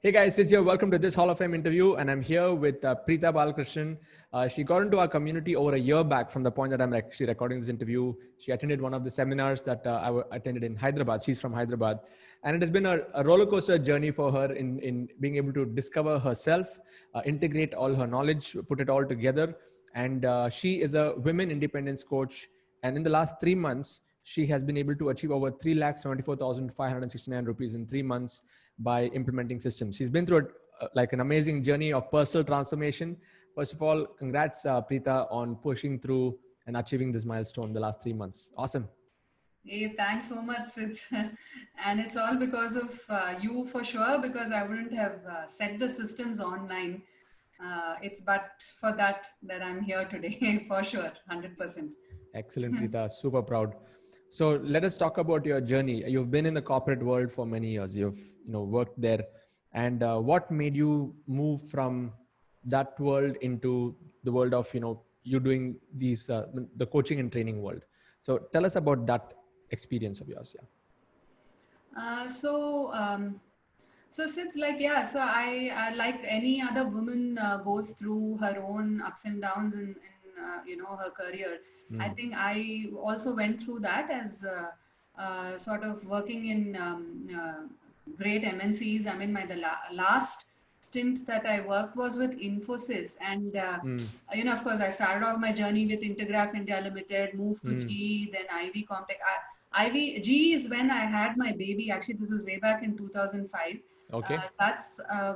Hey guys, it's here. Welcome to this Hall of Fame interview, and I'm here with Preetha Balakrishnan. She got into our community over a year back from the point that I'm actually recording this interview. She attended one of the seminars that attended in Hyderabad. She's from Hyderabad. And it has been a roller coaster journey for her in being able to discover herself, integrate all her knowledge, put it all together. And she is a women independence coach. And in the last 3 months, she has been able to achieve over 3,74,569 rupees in 3 months by implementing systems. She's been through like an amazing journey of personal transformation. First of all, congrats, Preetha, on pushing through and achieving this milestone the last 3 months. Awesome. Hey, thanks so much, Sid. And it's all because of you for sure, because I wouldn't have set the systems online. It's but for that I'm here today, for sure, 100%. Excellent, Preetha. Super proud. So let us talk about your journey. You've been in the corporate world for many years. You've worked there, and what made you move from that world into the world of you doing these the coaching and training world? So tell us about that experience of yours. Yeah. Uh, so, um, so Sid's like, yeah, so I like any other woman goes through her own ups and downs in her career. I Mm. think I also went through that as sort of working in great MNCs. I mean, the last stint that I worked was with Infosys, and Mm. of course, I started off my journey with Intergraph India Limited, moved to Mm. GE, then IV Comtech. GE is when I had my baby. Actually, this was way back in 2005. Okay. That's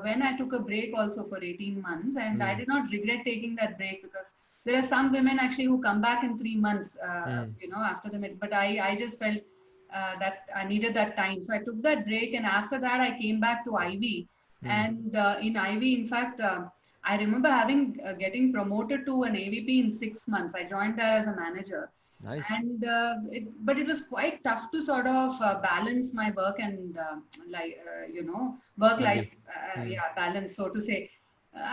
when I took a break also for 18 months, and I Mm. did not regret taking that break because there are some women actually who come back in 3 months, Mm. after the but I just felt that I needed that time, so I took that break, and after that I came back to IV, Mm. and in IV, in fact. I remember having getting promoted to an AVP in 6 months. I joined there as a manager, Nice. and but it was quite tough to sort of balance my work and work Family. life Mm. balance, so to say.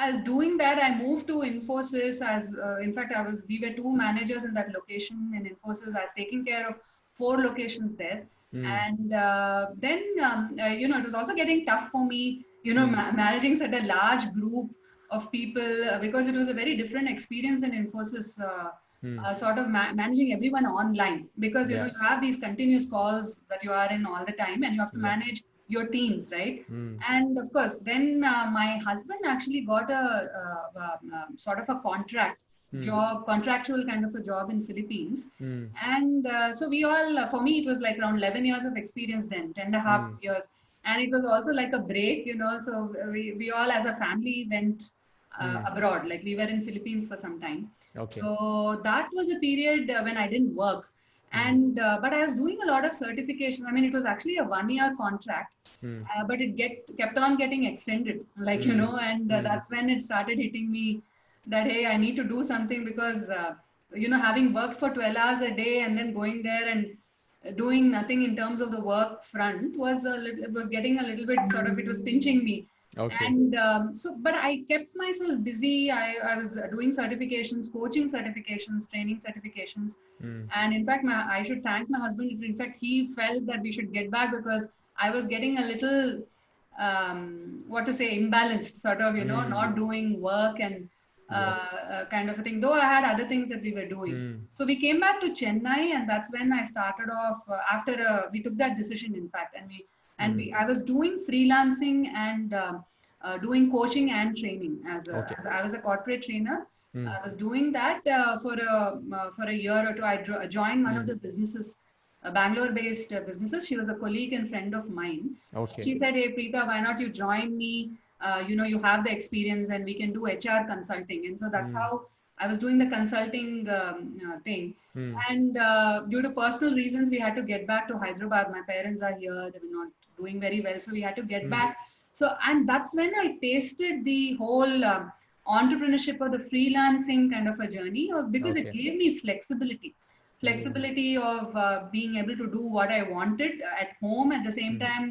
As doing that, I moved to Infosys. As in fact, we were two managers in that location in Infosys. I was taking care of four locations there, Mm. and then it was also getting tough for me, Mm. managing such a large group of people, because it was a very different experience in Infosys. Mm. Sort of managing everyone online, because Yeah. you have these continuous calls that you are in all the time, and you have to Yeah. manage your teams, right? Mm. And of course, then my husband actually got sort of a Mm. contractual kind of a job in Philippines. Mm. And so we all, for me, it was like around 11 years of experience then, 10 and a half Mm. years. And it was also like a break, so we all as a family went Mm. abroad, like we were in Philippines for some time. Okay. So that was a period when I didn't work. Mm. And but I was doing a lot of certification. I mean, it was actually a 1 year contract, Mm. but it kept on getting extended, like, Mm. and Mm. that's when it started hitting me that, hey, I need to do something, because having worked for 12 hours a day and then going there and doing nothing in terms of the work front it was getting a little bit sort of, it was pinching me. Okay. And but I kept myself busy. I was doing certifications, coaching certifications, training certifications. Mm. And in fact, I should thank my husband. In fact, he felt that we should get back, because I was getting a little, what to say, imbalanced, sort of, Mm. not doing work and Yes. kind of a thing, though I had other things that we were doing. Mm. So we came back to Chennai, and that's when I started off, after we took that decision, in fact, Mm. I was doing freelancing and doing coaching and training Okay. as I was a corporate trainer. Mm. I was doing that for a year or two. I joined one of Mm. the businesses, Bangalore-based businesses. She was a colleague and friend of mine. Okay. She said, "Hey, Preetha, why not you join me? You have the experience, and we can do HR consulting." And so that's Mm. how I was doing the consulting thing. Mm. And due to personal reasons, we had to get back to Hyderabad. My parents are here; they were not doing very well, so we had to get Mm. back. So, and that's when I tasted the whole entrepreneurship or the freelancing kind of a journey, or because it Okay. gave me flexibility, Mm. of being able to do what I wanted at home, at the same Mm. time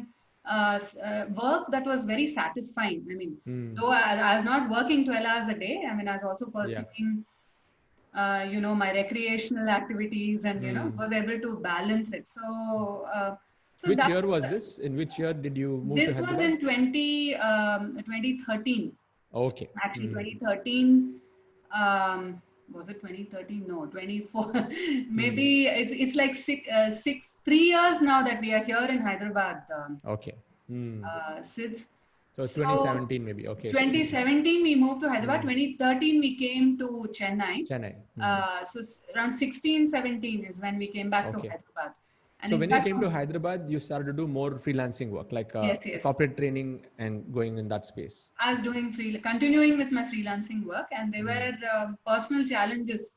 work that was very satisfying. I mean, Mm. though I was not working 12 hours a day, I mean, I was also Yeah. pursuing my recreational activities, and Mm. was able to balance it. So So Which that year was this? In which year did you move to this was Hyderabad? in 2013. Okay. Actually, 2013. Um, was it 2013? No, 24. Maybe it's like 3 years now that we are here in Hyderabad. Okay. Hmm. Since So so 2017 maybe. Okay. 2017 we moved to Hyderabad. 2013 we came to Chennai. Chennai. Around 16, 17 is when we came back to Okay. Hyderabad. And So in when you fact, came to Hyderabad, you started to do more freelancing work, like yes, yes. corporate training and going in that space. I was continuing with my freelancing work, and there were personal challenges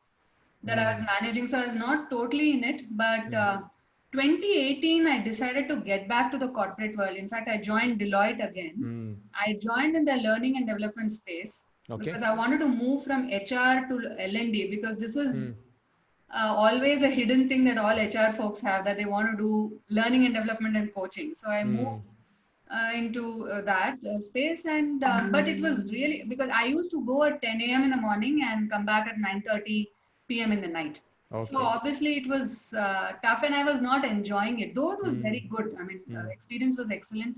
that I was managing. So I was not totally in it. But 2018, I decided to get back to the corporate world. In fact, I joined Deloitte again. I joined in the learning and development space because Okay. I wanted to move from HR to L&D, because this is always a hidden thing that all HR folks have, that they want to do learning and development and coaching. So I moved into that space, and but it was really because I used to go at 10 a.m. in the morning and come back at 9:30 p.m. in the night. So Okay. obviously it was tough, and I was not enjoying it, though it was very good. I mean, experience was excellent.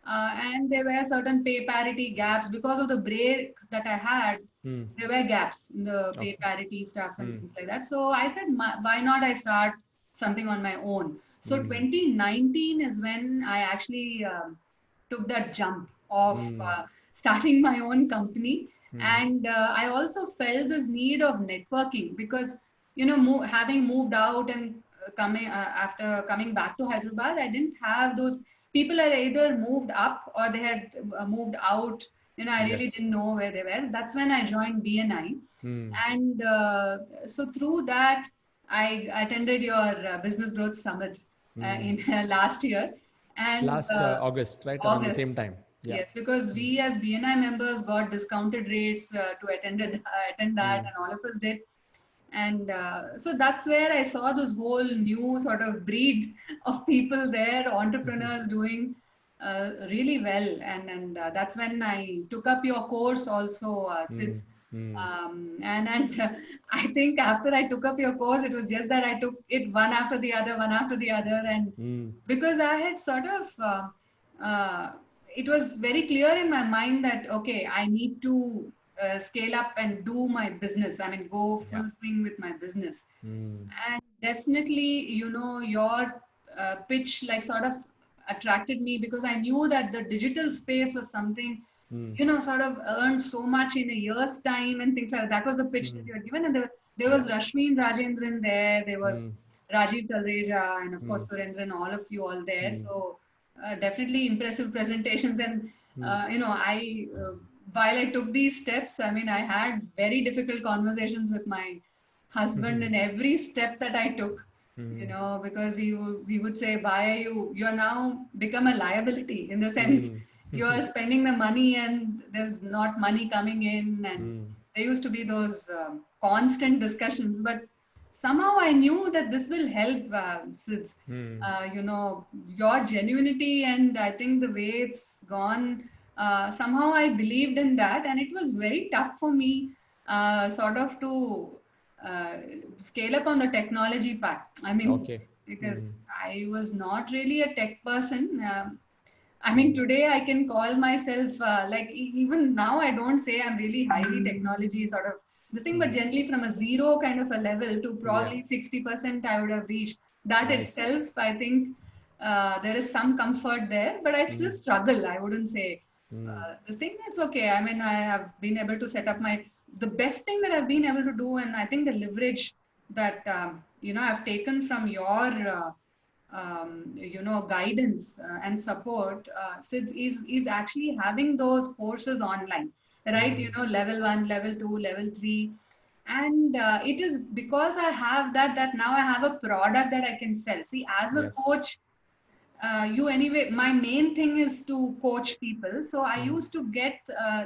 And there were certain pay parity gaps because of the break that I had. There were gaps in the pay Okay. parity stuff and things like that. So I said, why not I start something on my own? So 2019 is when I actually took that jump of starting my own company. And I also felt this need of networking because, having moved out and coming after coming back to Hyderabad, I didn't have those people had either moved up or they had moved out. I really Yes. didn't know where they were. That's when I joined BNI. And so through that, I attended your business growth summit in last year. And Last August, right? Around the August. same time. Yeah. Yes, because we as BNI members got discounted rates to attend that, and all of us did. And so that's where I saw this whole new sort of breed of people there, entrepreneurs doing really well. And that's when I took up your course also, Sid. And I think after I took up your course, it was just that I took it one after the other, and because I had sort of it was very clear in my mind that okay, I need to scale up and do my business. I mean, go Yeah. full swing with my business. And definitely, your pitch like sort of attracted me because I knew that the digital space was something sort of earned so much in a year's time and things like that. That was the pitch that you had given. And there Yeah. was Rashmeen Rajendran there was Rajiv Talreja, and of course Surendran, all of you all there. So definitely impressive presentations. And while I took these steps, I mean, I had very difficult conversations with my husband in every step that I took. Because he would say, "Why are you're now become a liability in the sense you are spending the money and there's not money coming in." And there used to be those constant discussions, but somehow I knew that this will help, since your genuinity, and I think the way it's gone, somehow I believed in that, and it was very tough for me, sort of to uh, scale up on the technology part. I mean, Okay. because I was not really a tech person. I mean, today I can call myself like even now I don't say I'm really highly technology sort of this thing, but generally from a zero kind of a level to Yeah. probably 60% I would have reached. That Nice. itself, I think there is some comfort there, but I still struggle. I wouldn't say this thing. That's okay. I mean, I have been able to set up the best thing that I've been able to do, and I think the leverage that I've taken from your guidance and support, is actually having those courses online, right? Level 1, level 2, level 3. And it is because I have that now I have a product that I can sell. See, as a Yes. coach, you anyway, my main thing is to coach people. So I used to get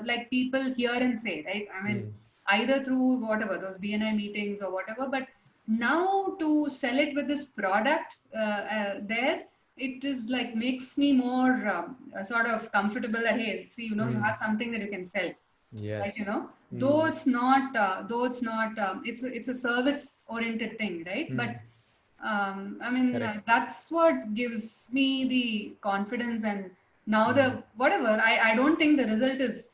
like people hear and say, right? I mean, either through whatever, those BNI meetings or whatever, but now to sell it with this product there, it is like makes me more sort of comfortable that, hey, see, you have something that you can sell. Like, Yes. though it's not, it's a service oriented thing, right? But I mean, Correct. that's what gives me the confidence. And now Mm. the whatever, I don't think the result is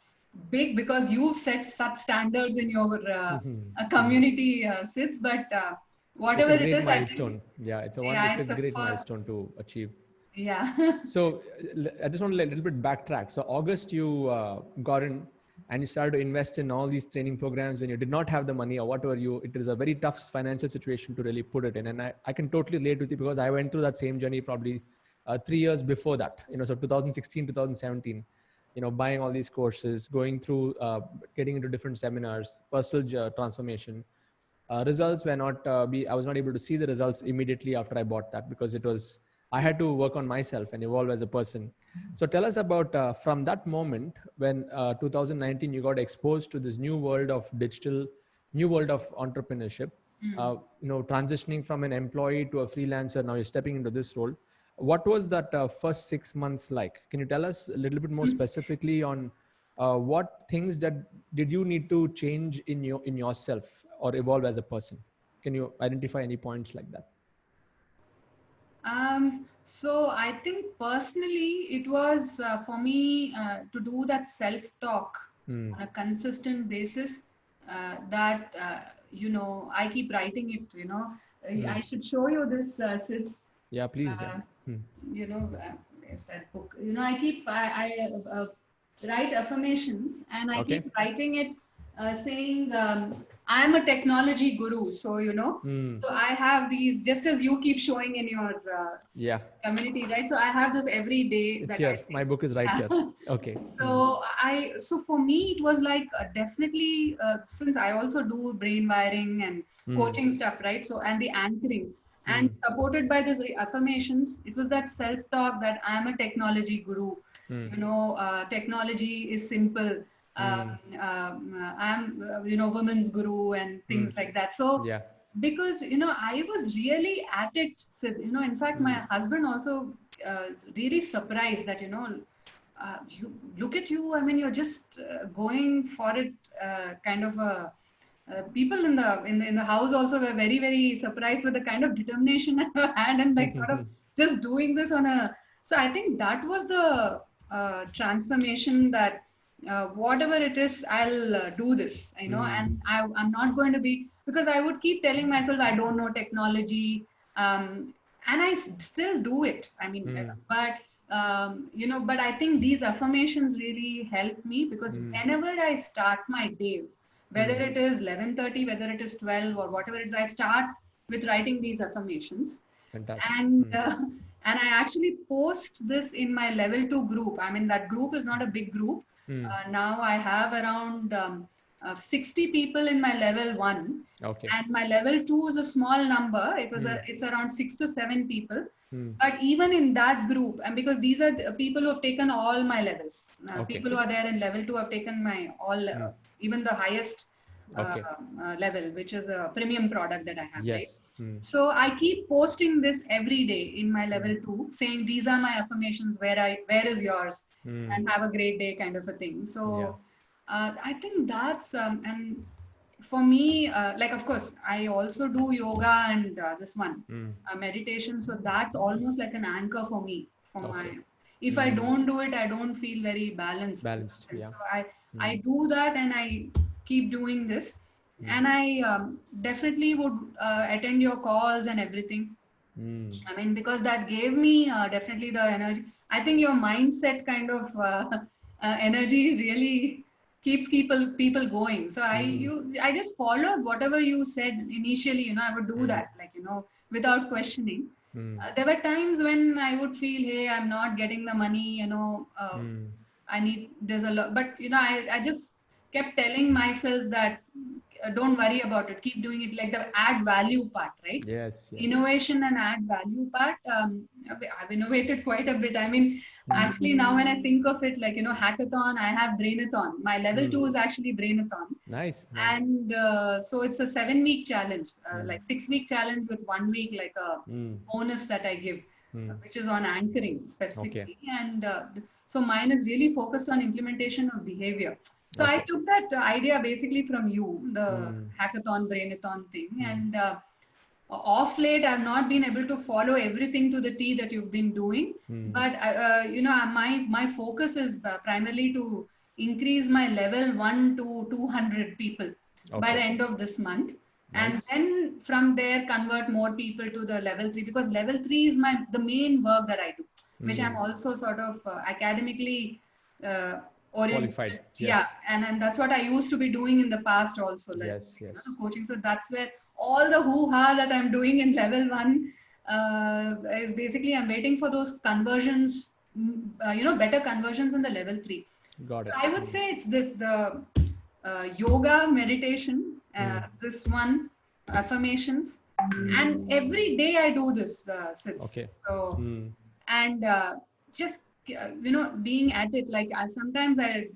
big because you've set such standards in your Mm. community sits, but It's whatever a it great is, I think, milestone. Yeah, yeah, it's a it's a great milestone to achieve. yeah. So I just want to a little bit backtrack. So August, you got in and you started to invest in all these training programs when you did not have the money or whatever. It is a very tough financial situation to really put it in. And I can totally relate with you because I went through that same journey probably 3 years before that, so 2016, 2017, buying all these courses, going through, getting into different seminars, personal transformation. Results were not I was not able to see the results immediately after I bought that because I had to work on myself and evolve as a person. So tell us about from that moment when 2019 you got exposed to this new world of digital, new world of entrepreneurship. Mm. Transitioning from an employee to a freelancer, now you're stepping into this role. What was that first 6 months like? Can you tell us a little bit more specifically on what things that did you need to change in yourself or evolve as a person? Can you identify any points like that? So I think personally, it was for me to do that self-talk Mm. on a consistent basis. That I keep writing it. Mm. I should show you this, Sid. Yeah, please. Yeah. Uh, Mm. Where's that book? I write affirmations, and I Okay. keep writing it, saying I'm a technology guru. So Mm. so I have these, just as you keep showing in your Yeah, community, right? So I have this every day it's that here. I My book is right here. write. Okay. Mm. So for me, it was like definitely, since I also do brain wiring and Mm. coaching stuff, right? So, and the anchoring, and Mm. supported by these affirmations, it was that self talk that I am a technology guru. Mm. Technology is simple. Mm. I'm, women's guru and things Mm. like that. So Yeah. because I was really at it. So, in fact, my Mm. husband also really surprised that you look at you. I mean, you're just going for it, kind of a. People in the house also were very very surprised with the kind of determination I had, and like sort of just doing this on a. So I think that was the transformation, that whatever it is, I'll do this, Mm. and I'm not going to be, because I would keep telling myself I don't know technology, and still do it. I mean, Mm. but I think these affirmations really help me, because Mm. whenever I start my day, whether Mm. it is 11:30, whether it is 12, or whatever it is, I start with writing these affirmations, Fantastic. and Mm. and I actually post this in my level 2 group. I mean, that group is not a big group. Mm. Now I have around 60 people in my level 1, Okay. and my level 2 is a small number. Mm. It's around 6 to 7 people. Mm. But even in that group, and because these are the people who have taken all my levels, Okay. people who are there in level 2 have taken my all, Mm. even the highest Okay. level, which is a premium product that I have, right? Yes. Mm. So I keep posting this every day in my Mm. level 2, saying these are my affirmations. Where is yours? Mm. And have a great day, kind of a thing. Yeah. So I think that's and for me, like of course, I also do yoga and this one Mm. meditation. So that's almost like an anchor for me. For my, Okay. if I Mm. don't do it, I don't feel very balanced. Balanced. And Yeah. so I Mm. do that, and I keep doing this, Mm. and I definitely would attend your calls and everything. Mm. I mean, because that gave me definitely the energy. I think your mindset kind of energy really keeps people going. So Mm. I just followed whatever you said initially. I would do Mm. that, like without questioning. Mm. There were times when I would feel, hey, I'm not getting the money. Mm. I need, there's a lot, but I just kept telling myself that don't worry about it, keep doing it, like the add value part, right? Yes. Yes. Innovation and add value part. I've innovated quite a bit. I mean, Mm. actually now when I think of it, like hackathon, I have brainathon. My level Mm. 2 is actually brainathon. Nice. Nice. And so it's a 7 week challenge, Mm. like 6 week challenge with 1 week like a Mm. bonus that I give, Mm. which is on anchoring Okay. specifically. And so mine is really focused on implementation of behavior. So I Okay. took that idea basically from you, the Mm. hackathon brainathon thing, Mm. and Off late, I've not been able to follow everything to the T that you've been doing. But my focus is primarily to increase my level 1 to 200 people by the Okay. end of this month, and Nice. then from there convert more people to the level 3, because level 3 is the main work that I do, which I'm also sort of academically uh, oriented. Qualified. Yeah, Yes. and that's what I used to be doing in the past also, like Yes. the Yes. coaching. So that's where all the hoo-ha that I'm doing in level 1 is basically I'm waiting for those conversions, better conversions in the level 3. Got So it. I would say it's the yoga, meditation, this one, affirmations, and every day I do this sits. Okay. So Hmm. and just being at it, like sometimes I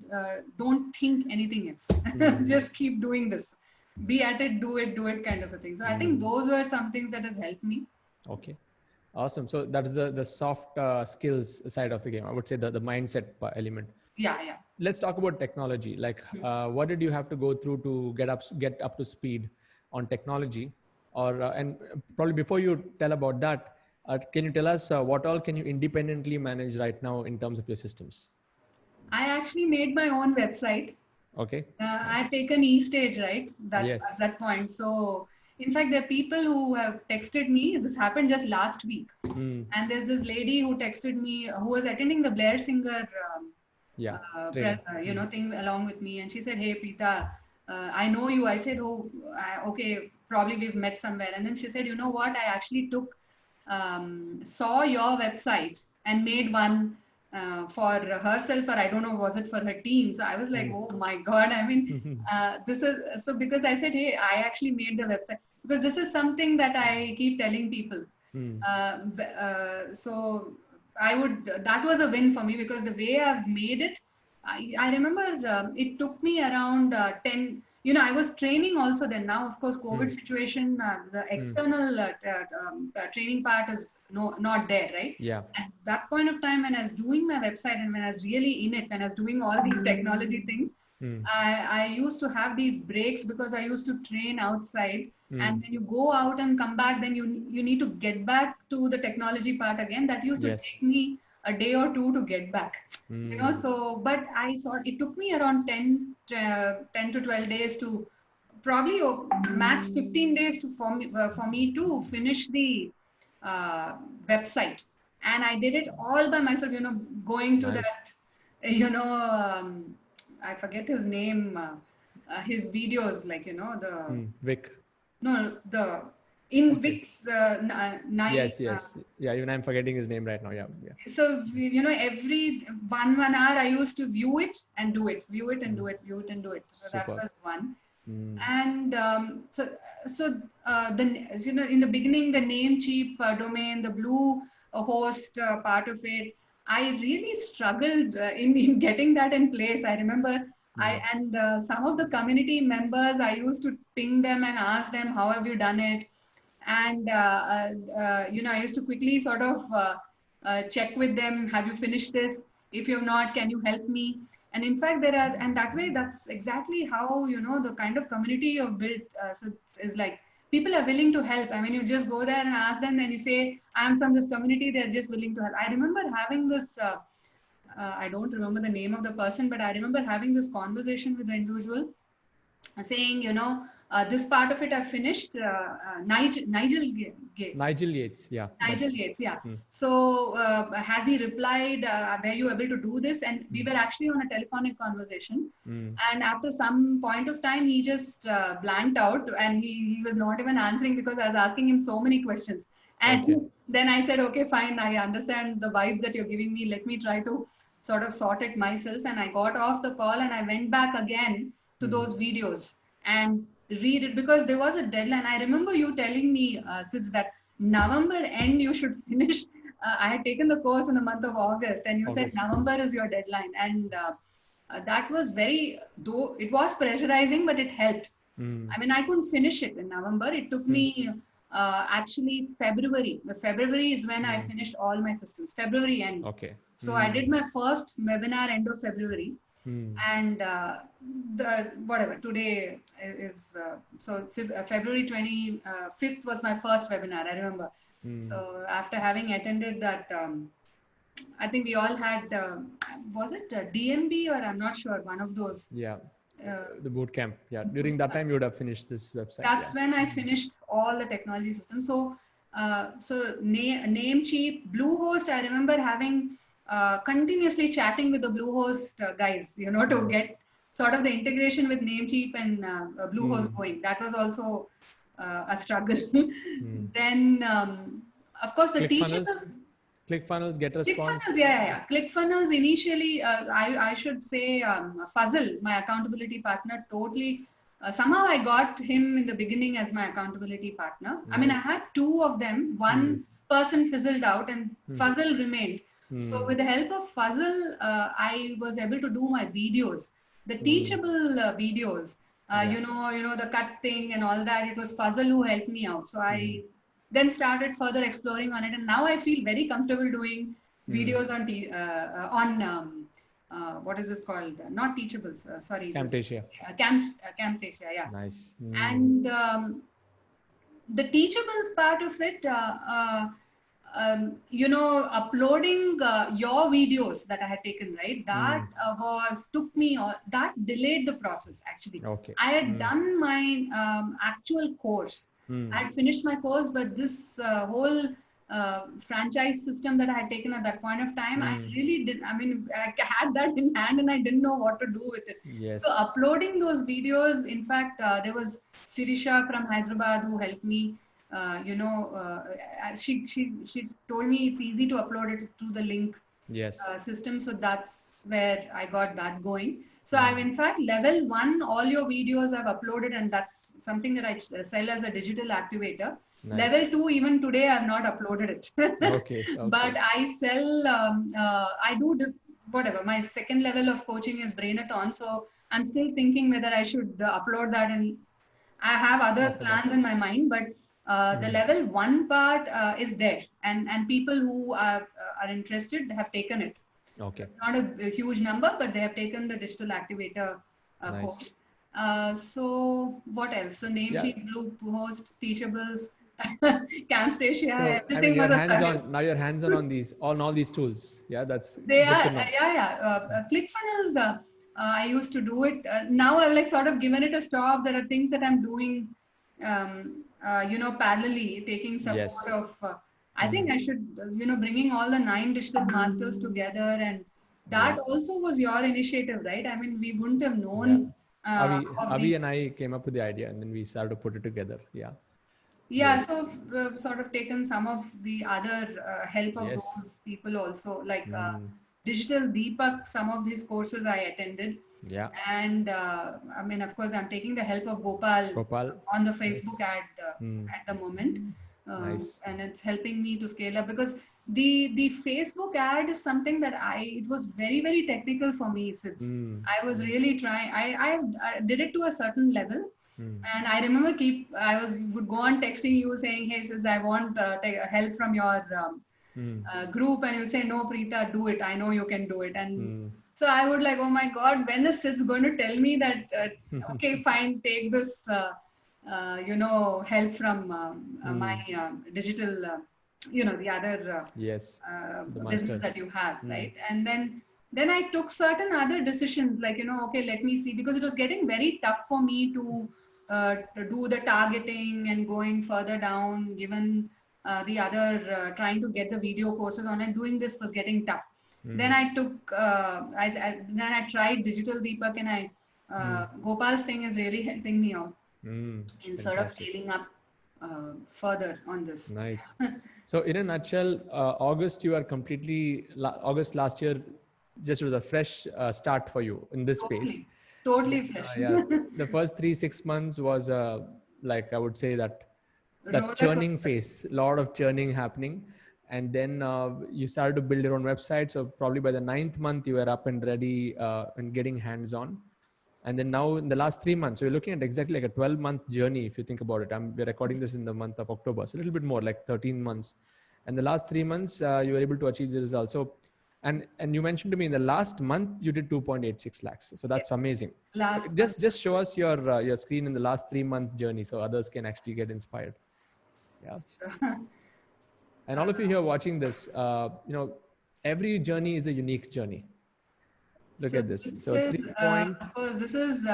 don't think anything else. Just keep doing this, be at it, do it kind of a thing. So I think those were some things that has helped me. Okay. Awesome. So that's the soft skills side of the game. I would say the mindset element. Yeah. Let's talk about technology. Like, what did you have to go through to get up to speed on technology? Or and probably before you tell about that, can you tell us what all can you independently manage right now in terms of your systems? I actually made my own website. Okay. I had Nice. taken e-stage, right? That at Yes. that point. So in fact, there are people who have texted me. This happened just last week, Mm. and there's this lady who texted me who was attending the Blair Singer Yeah. Training. Mm. thing along with me, and she said, "Hey, Preetha, I know you." I said, "Oh, okay, probably we've met somewhere." And then she said, "You know what? I actually saw your website and made one for herself, or I don't know, was it for her team?" So I was like, Mm. "Oh my God!" I mean, this is so, because I said, "Hey, I actually made the website," because this is something that I keep telling people. Mm. So I would, that was a win for me, because the way I've made it, I remember it took me around 10, I was training also then. Now, of course, COVID Mm. situation, the Mm. external training part is not there, right? Yeah. At that point of time, when I was doing my website and when I was really in it, when I was doing all these technology things, Mm. I used to have these breaks because I used to train outside. Mm. And when you go out and come back, then you need to get back to the technology part again. That used to Yes. take me a day or two to get back. Mm. So, but I saw it took me around 10 to 12 days to probably max 15 days for me to finish the uh, website. And I did it all by myself, going to Nice. that, I forget his name, his videos, like, the, Mm. Vic. no, the, in Okay. Vic's nine. Yes. Yes. Yeah. Even I'm forgetting his name right now. Yeah. Yeah. So, every 1 hour I used to view it and do it, view it and do it, view it and do it. So that Super. was one. Mm. And the in the beginning, the Namecheap domain, the blue host part of it, I really struggled in getting that in place. I remember Mm. some of the community members, I used to ping them and ask them, how have you done it? And I used to quickly sort of check with them, have you finished this? If you have not, can you help me? And in fact, there are, and that way, that's exactly how, the kind of community you've built. So is like, people are willing to help. I mean, you just go there and ask them, and you say, I'm from this community, they're just willing to help. I remember having this I don't remember the name of the person, but I remember having this conversation with the individual, saying, this part of it I've finished. Nigel Yates. Yeah. Nigel That's. Yates, yeah. Mm. So has he replied? Were you able to do this? And we Mm. were actually on a telephonic conversation. Mm. And after some point of time, he just blanked out, and he was not even answering, because I was asking him so many questions. Okay. And then I said, okay, fine, I understand the vibes that you're giving me. Let me try to sort of sort it myself. And I got off the call and I went back again to Mm. those videos and read it, because there was a deadline. I remember you telling me, since that November end you should finish. I had taken the course in the month of August, and you said August. November is your deadline. And that was very, though it was pressurizing, but it helped. Mm. I mean, I couldn't finish it in November. It took Mm. me actually February. The February is when I Mm. finished all my systems, February end. Okay. So I Mm. did my first webinar end of February. And the whatever today is so February 25th was my first webinar, I remember. So after having attended that, I think we all had, was it DMB or I'm not sure, one of those. Yeah. Uh, The boot camp. Yeah. During that time, you would have finished this website. that's Yeah. when I finished all the technology systems. So, Namecheap, Bluehost, I remember having continuously chatting with the Bluehost guys, to get sort of the integration with Namecheap and Bluehost going. That was also a struggle. Then, of course, the ClickFunnels, teachables. ClickFunnels, Get Response. ClickFunnels, yeah. ClickFunnels initially, I should say, Fuzzle, my accountability partner, totally. Somehow I got him in the beginning as my accountability partner. I mean, I Nice. had two of them. One person fizzled out, and Fuzzle remained. So with the help of Fuzzle, I was able to do my videos, the teachable videos. Yeah. The cut thing and all that. It was Fuzzle who helped me out. So I then started further exploring on it, and now I feel very comfortable doing videos on what is this called? Not teachables. Sorry, this Camtasia. Camtasia. Yeah, Nice. and the teachables part of it. Uploading your videos that I had taken, right? That took me, that delayed the process actually. Okay. I had done my actual course. I had finished my course, but this whole franchise system that I had taken at that point of time, I really did. I mean, I had that in hand and I didn't know what to do with it. Yes. So uploading those videos, in fact, there was Sirisha from Hyderabad who helped me. She told me it's easy to upload it through the link system. So that's where I got that going. So I've in fact level 1, all your videos I've uploaded, and that's something that I sell as a digital activator. Nice. Level 2, even today I've not uploaded it. Okay. But I sell, I do whatever. My second level of coaching is Brainathon. So I'm still thinking whether I should upload that, and I have other plans in my mind, but the level 1 part is there, and people who are interested have taken it. Okay. Not a huge number, but they have taken the digital activator course. So what else? So Namecheap, Bluehost, Teachables, Camtasia, So, everything I mean, you're was a hands-on. struggle. Now you're hands-on on all these tools. Yeah, that's They good are, to know. ClickFunnels, I used to do it. Now I've like sort of given it a stop. There are things that I'm doing, parallelly, taking support of, I think I should, bringing all the 9 digital masters together. And that also was your initiative, right? I mean, we wouldn't have known. Avi and I came up with the idea, and then we started to put it together. Yeah. Yeah, so sort of taken some of the other help of those people also, like Digital Deepak, some of these courses I attended. Yeah. And I mean, of course, I'm taking the help of Gopal on the Facebook ad at the moment. Nice. And it's helping me to scale up, because the Facebook ad is something that it was very, very technical for me, since I was really trying. I did it to a certain level. And I remember would go on texting you saying, hey, sis, I want help from your group. And you would say, no, Preetha, do it. I know you can do it. And so I would like, oh my God, when is Sid's going to tell me that, okay, fine, take this, help from my digital, the other business that you have, right? And then I took certain other decisions, like, okay, let me see, because it was getting very tough for me to do the targeting and going further down, given the other trying to get the video courses online. Doing this was getting tough. Then I took, then I tried Digital Deepak, and Gopal's thing is really helping me out in sort of scaling up further on this. Nice. So in a nutshell, August August last year, just was a fresh start for you in this space. Totally fresh. The first 3-6 months was like, I would say that churning phase, a lot of churning happening. And then you started to build your own website. So probably by the 9th month, you were up and ready and getting hands-on. And then now in the last 3 months, so you're looking at exactly like a 12-month journey, if you think about it. We're recording this in the month of October, so a little bit more, like 13 months. And the last 3 months, you were able to achieve the results. So And you mentioned to me in the last month you did 2.86 lakhs. So Yeah, that's amazing. last month. Just show us your screen in the last 3 month journey so others can actually get inspired. Yeah. And all of you here watching this, every journey is a unique journey. Look So at this. this So is, 3 point. of course, this is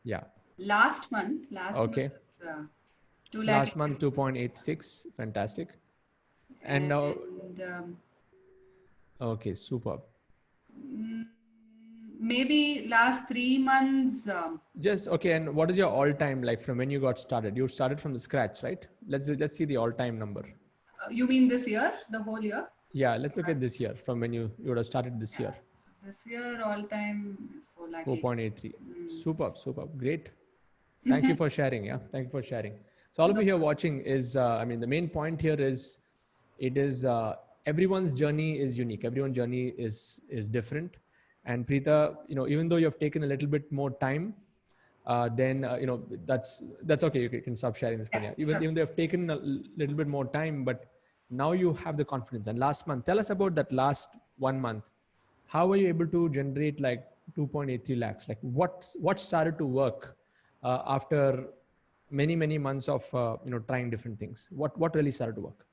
Yeah. last month. Last month Okay. is 2 lakh Last month 2.86. Fantastic. And now, and okay, superb. mm, maybe last 3 months. Just okay. And what is your all-time like from when you got started? You started from the scratch, right? Let's see the all-time number. You mean this year, the whole year? Yeah, let's look at this year from when you would have started this Yeah. year. So this year all time is 4 lakh 80. 4.83. Mm. Superb, superb. Great. Thank you for sharing. Yeah, thank you for sharing. So all of you here watching is, I mean, the main point here is, it is everyone's journey is unique. Everyone's journey is different. And Preetha, even though you have taken a little bit more time, then that's okay. You can stop sharing this. Yeah, Yeah. sure. Even they have taken a little bit more time, but now you have the confidence. And last month, tell us about that last 1 month. How were you able to generate like 2.83 lakhs? Like what started to work after many months of trying different things? What really started to work?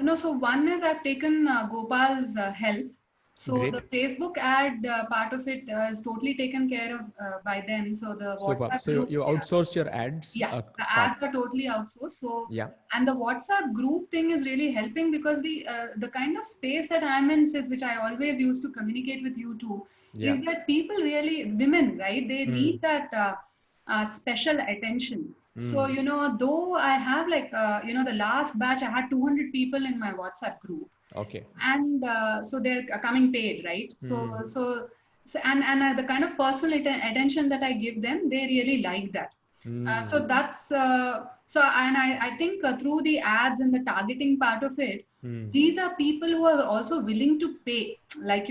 No, so one is I've taken Gopal's help. So the Great. Facebook ad part of it is totally taken care of by them. So the Superb. WhatsApp So you, group, you yeah, outsourced your ads yeah, the part. ads are totally outsourced. So Yeah. and the WhatsApp group thing is really helping because the kind of space that I'm in sits, which I always used to communicate with you too, Yeah. is that people really, women, right? They need that special attention. So, though I have like, the last batch, I had 200 people in my WhatsApp group, Okay. and so they're coming paid, right? So and the kind of personal attention that I give them, they really like that. So that's so, and I think through the ads and the targeting part of it, these are people who are also willing to pay, like,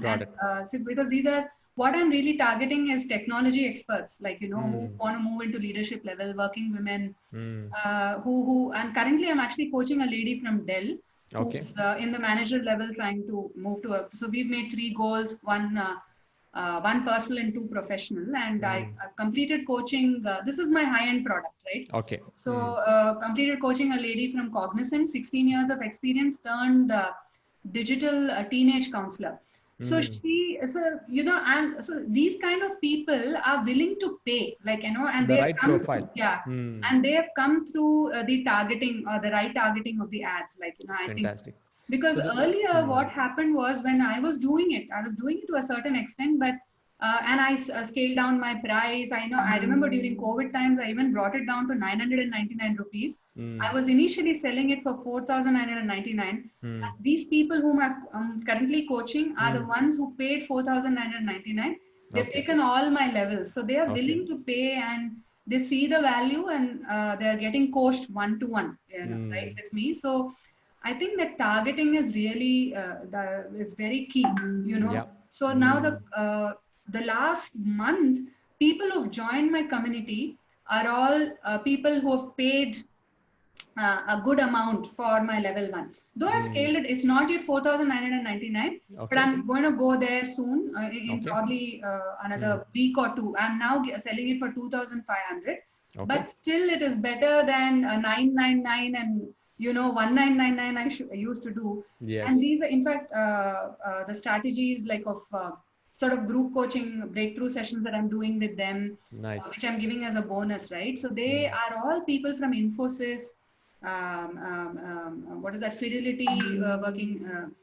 Got it. so because these are what I'm really targeting is technology experts, like, who want to move into leadership level, working women, who, and currently I'm actually coaching a lady from Dell Okay. who's in the manager level trying to move to a, so we've made three goals, one personal and two professional, and I completed coaching. This is my high-end product, right? Okay. So completed coaching a lady from Cognizant, 16 years of experience, turned digital teenage counselor. So and so these kind of people are willing to pay, like, and The they have right come profile. through, yeah, and they have come through the targeting or the right targeting of the ads, like, I think Fantastic. because So the earlier what happened was when I was doing it to a certain extent, but and scaled down my price. I remember during COVID times, I even brought it down to 999 rupees. I was initially selling it for 4,999. These people whom I'm currently coaching are the ones who paid 4,999. They've Okay. taken all my levels. So they are Okay. willing to pay, and they see the value, and they're getting coached one to one, right, with me. So I think that targeting is really is very key, Yeah. So now the last month, people who've joined my community are all people who have paid a good amount for my level one. Though I've scaled it, it's not yet 4,999, but Okay. I'm going to go there soon in Okay. probably another week or two. I'm now selling it for 2,500, Okay. but still it is better than 999 and 1999 I used to do. And Yes. these are, in fact, the strategies like of sort of group coaching breakthrough sessions that I'm doing with them, Nice. which I'm giving as a bonus, right? So they are all people from Infosys, what is that, Fidelity, working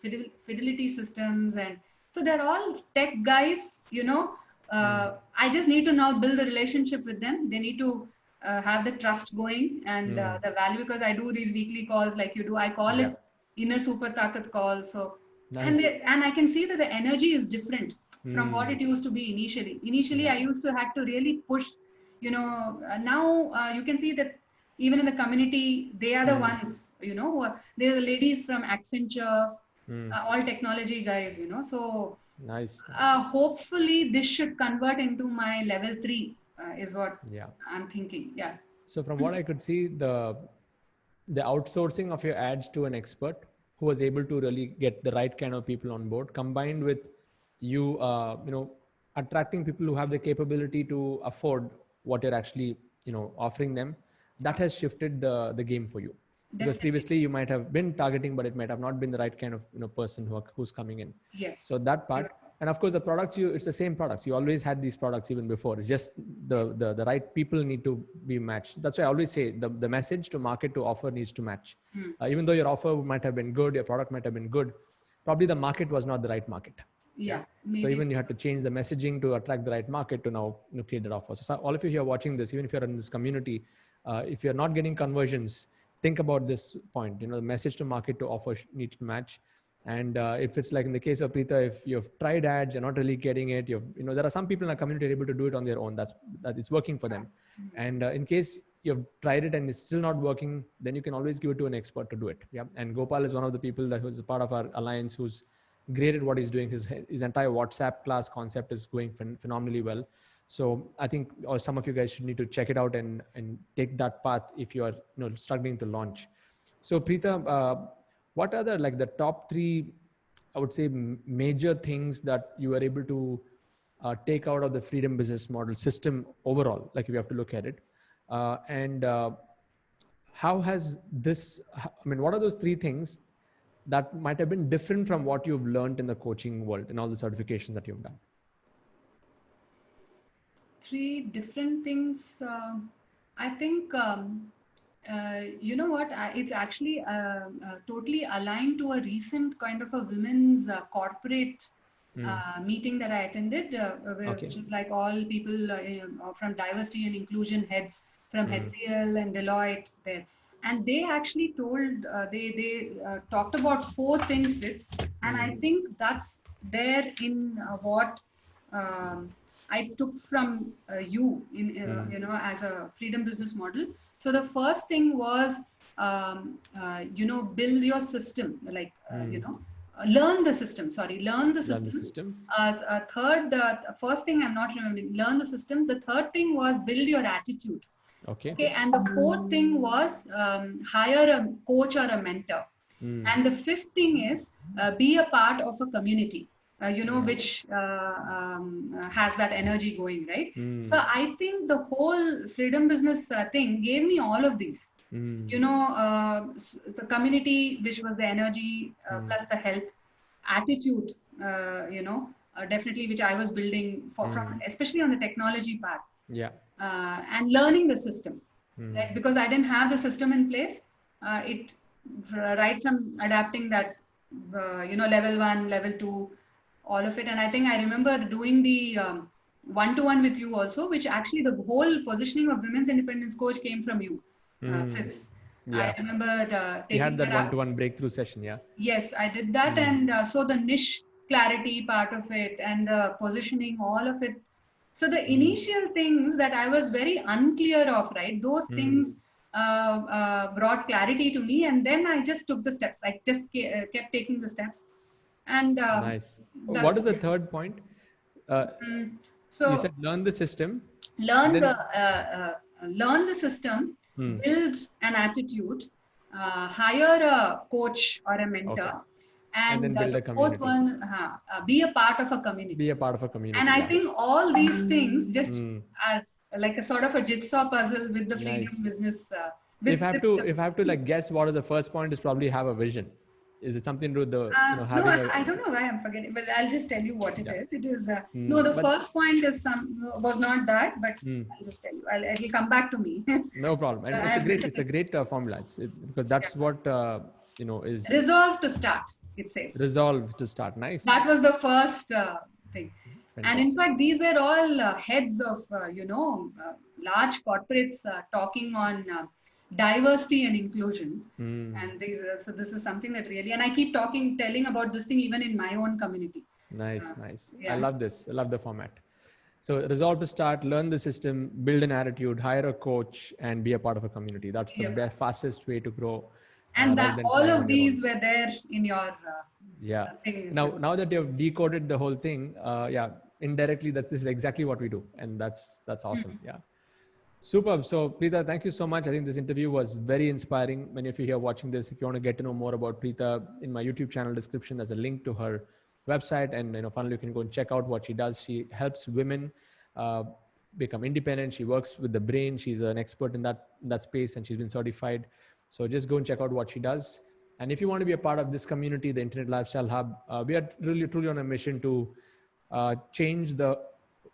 Fidelity Systems, and so they're all tech guys. I just need to now build the relationship with them. They need to have the trust going and the value, because I do these weekly calls like you do. I call Yeah. it inner super takat calls. So Nice. and I can see that the energy is different from what it used to be initially. Initially, Yeah. I used to had to really push. Now you can see that even in the community, they are the ones, they're the ladies from Accenture, all technology guys, So Nice. Nice. hopefully this should convert into my level three, is what Yeah. I'm thinking. Yeah. So from what I could see, the outsourcing of your ads to an expert, who was able to really get the right kind of people on board, combined with you, attracting people who have the capability to afford what you're actually, offering them. That has shifted the game for you, because Definitely. previously you might have been targeting, but it might have not been the right kind of, person who's coming in. Yes. So that You're part. And of course the products, it's the same products, you always had these products even before. It's just the right people need to be matched. That's why I always say the message to market to offer needs to match. Even though your offer might have been good, your product might have been good, probably the market was not the right market. Yeah. Yeah, So maybe. even you had to change the messaging to attract the right market to now, create that offer. So all of you here watching this, even if you're in this community, if you're not getting conversions, think about this point. The message to market to offer needs to match. And if it's like in the case of Preetha, if you've tried ads, you're not really getting it. There are some people in our community are able to do it on their own. That it's working for them. And in case you've tried it and it's still not working, then you can always give it to an expert to do it. Yeah. And Gopal is one of the people who's a part of our alliance, who's great at what he's doing. His entire WhatsApp class concept is going phenomenally well. So I think, or some of you guys should need to check it out and take that path if you are struggling to launch. So Preetha, what are the top three, I would say, major things that you are able to take out of the freedom business model system overall, like if you have to look at it, and how has this? I mean, what are those three things that might have been different from what you've learned in the coaching world and all the certifications that you've done? Three different things. I think, you know what? It's actually totally aligned to a recent kind of a women's corporate meeting that I attended, Okay. which is like all people from diversity and inclusion heads from HCL and Deloitte there. And they actually told, they talked about four things, and I think that's there in what I took from you in as a freedom business model. So the first thing was build your system, like learn the system. Sorry, learn the Learn the system. system. First thing I'm not remembering. Learn the system. The third thing was build your attitude. Okay. Okay, and the fourth thing was hire a coach or a mentor. And the fifth thing is be a part of a community, Nice. which has that energy going, right? So I think the whole freedom business thing gave me all of these. The community, which was the energy plus the help, attitude, definitely, which I was building from, especially on the technology part. Yeah. And learning the system, right? Because I didn't have the system in place. It right from adapting that, level 1, level 2, all of it. And I think I remember doing the one-to-one with you also, which actually the whole positioning of women's independence coach came from you. Since I Yeah. remember We taking had that that up. one-to-one breakthrough session. Yeah. Yes, I did that. And so the niche clarity part of it and the positioning, all of it. So the initial things that I was very unclear of, right? Those things brought clarity to me. And then I just took the steps. I just kept taking the steps. And Nice. What that's is the third point? Uh, you so said learn the system. learn the Then learn the system, build an attitude, hire a coach or a okay. mentor, And and then build the a fourth community. one, be a part of a Be community. a part of a And community. I Yeah. think all these things just are like a sort of a jigsaw puzzle with the freedom Nice. business If with I have to, system. if I have to guess what is the first point, is probably have a vision. Is it something to do with the, No, having a, I don't know why I'm forgetting, but I'll just tell you what it yeah. is. It is no. The But first point is was not that, but I'll just tell you. It'll come back to me. no problem. And it's a I've great, written it's a it. great formula. Because that's Yeah. what, is Resolve to start, it says. resolved to start. Nice. That was the first thing. And in Fantastic. fact, these were all heads of, large corporates talking on diversity and inclusion. And so this is something that really, and I keep telling about this thing even in my own community. Nice, nice. I Yeah. love this. I love the format. So resolve to start, learn the system, build an attitude, hire a coach, and be a part of a community. That's the Yeah. fastest way to grow, And rather that than all trying of on your own. these were there in your Yeah. thing. Now that you've decoded the whole thing, yeah, indirectly, this is exactly what we do, and that's awesome. Yeah. Superb. So, Preetha, thank you so much. I think this interview was very inspiring. Many of you here watching this, if you want to get to know more about Preetha, in my YouTube channel description, there's a link to her website, and finally, you can go and check out what she does. She helps women uh, become independent. She works with the brain. She's an expert in that space, and she's been certified. So, just go and check out what she does. And if you want to be a part of this community, the Internet Lifestyle Hub, we are really truly on a mission to change the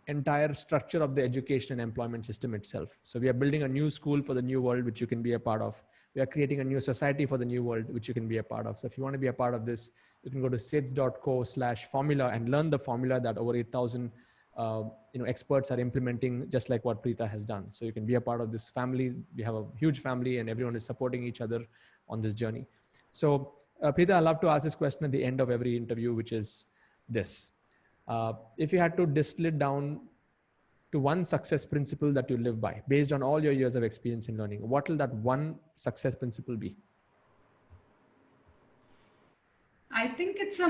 entire structure of the education and employment system itself. So we are building a new school for the new world, which you can be a part of. We are creating a new society for the new world, which you can be a part of. So if you want to be a part of this, you can go to sids.co/formula and learn the formula that over 8,000 experts are implementing, just like what Preetha has done. So you can be a part of this family. We have a huge family, and everyone is supporting each other on this journey. So Preetha, I love to ask this question at the end of every interview, which is this: if you had to distill it down to one success principle that you live by based on all your years of experience in learning, what will that one success principle be? I think it's a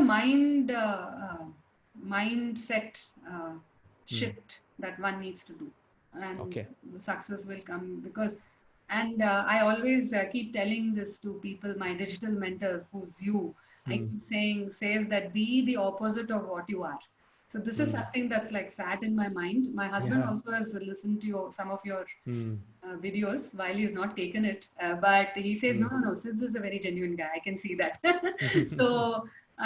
mindset shift that one needs to do, and Okay. success will come because. And I always keep telling this to people. My digital mentor, who's you, I Mm. keep saying says that be the opposite of what you are. So this is Mm. something that's like sat in my mind. My husband Yeah. also has listened to some of your Mm. videos while he's not taken it. But he says, no, Mm. no, no, Sid is a very genuine guy. I can see that. So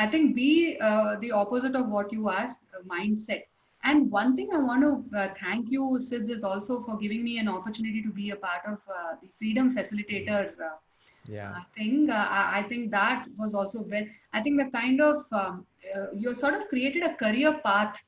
I think be the opposite of what you are, mindset. And one thing I want to thank you, Sid, is also for giving me an opportunity to be a part of the Freedom Facilitator Yeah. thing. I think that was also very, I think the kind of, you sort of created a career path,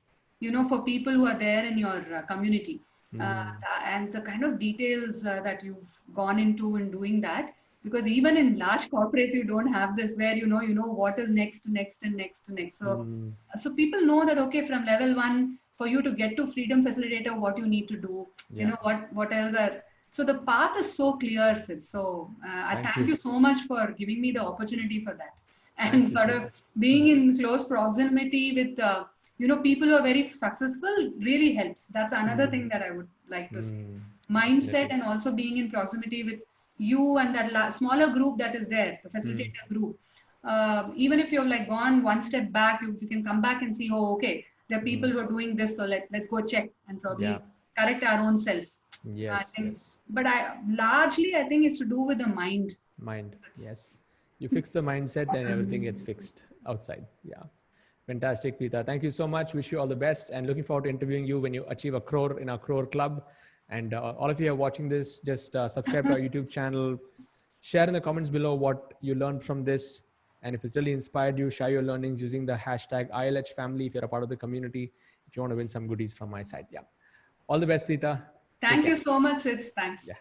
for people who are there in your community. Uh, Mm. and the kind of details that you've gone into in doing that, because even in large corporates, you don't have this where, you know what is next to next and next to next. Mm. So people know that, okay, from level one, for you to get to Freedom Facilitator, what you need to do, Yeah. what else are, so the path is so clear, Sid. So I Thank thank you. you so much for giving me the opportunity for that, Thank and you sort so of much. being in close proximity with people who are very successful really helps. That's another Mm. thing that I would like to say. Mm. Mindset Definitely. and also being in proximity with you and that smaller group that is there, the Mm. facilitator group. Even if you've like gone one step back, you can come back and see, oh, okay, there are people Mm. who are doing this, so let's go check and Yeah. probably correct our own self. I Yes. think, Yes. but largely I think it's to do with the mind. Mind. Yes. You fix the mindset and everything gets fixed outside. Yeah. Fantastic, Preetha. Thank you so much. Wish you all the best and looking forward to interviewing you when you achieve a crore in our crore club. And all of you are watching this, just subscribe to our YouTube channel. Share in the comments below what you learned from this. And if it's really inspired you, share your learnings using the hashtag ILH family if you're a part of the community, if you want to win some goodies from my side. Yeah. All the best, Preetha. Take Thank you care. so much, Sid. Thanks. Yeah.